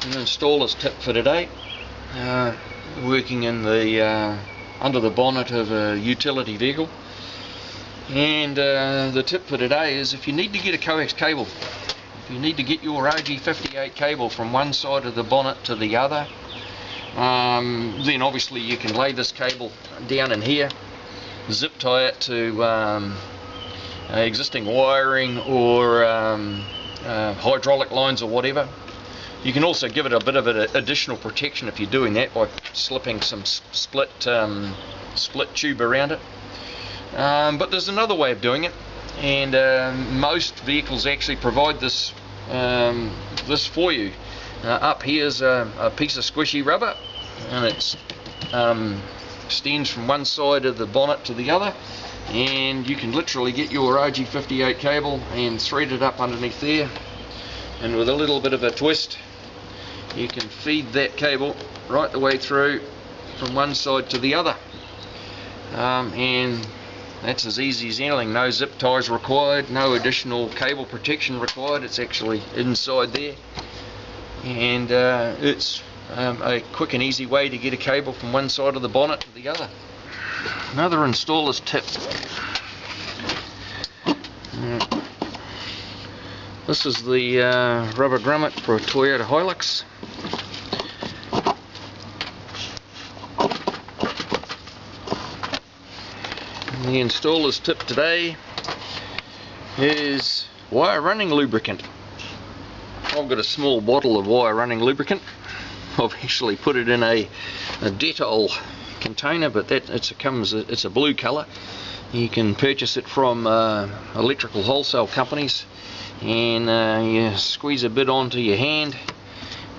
an installer's tip for today. Working in the under the bonnet of a utility vehicle, and the tip for today is if you need to get a coax cable, if you need to get your OG58 cable from one side of the bonnet to the other, then obviously you can lay this cable down in here, zip tie it to existing wiring or hydraulic lines or whatever. You can also give it a bit of an additional protection if you're doing that by slipping some split tube around it. But there's another way of doing it, and most vehicles actually provide this this for you. Up here's a piece of squishy rubber, and it extends from one side of the bonnet to the other, and you can literally get your OG58 cable and thread it up underneath there, and with a little bit of a twist you can feed that cable right the way through from one side to the other, and that's as easy as anything. No zip ties required, no additional cable protection required. It's actually inside there, and it's a quick and easy way to get a cable from one side of the bonnet to the other. Another installer's tip. This is the rubber grommet for a Toyota Hilux. The installer's tip today is wire running lubricant. I've got a small bottle of wire running lubricant. I've actually put it in a Dettol container, but it's a blue colour. You can purchase it from electrical wholesale companies, and you squeeze a bit onto your hand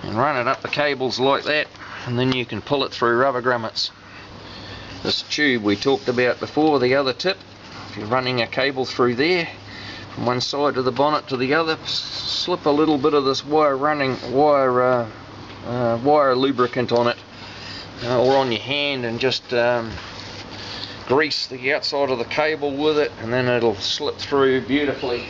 and run it up the cables like that, and then you can pull it through rubber grommets. This tube we talked about before, the other tip, if you're running a cable through there from one side of the bonnet to the other, slip a little bit of this wire lubricant on it, or on your hand, and just grease the outside of the cable with it, and then it'll slip through beautifully.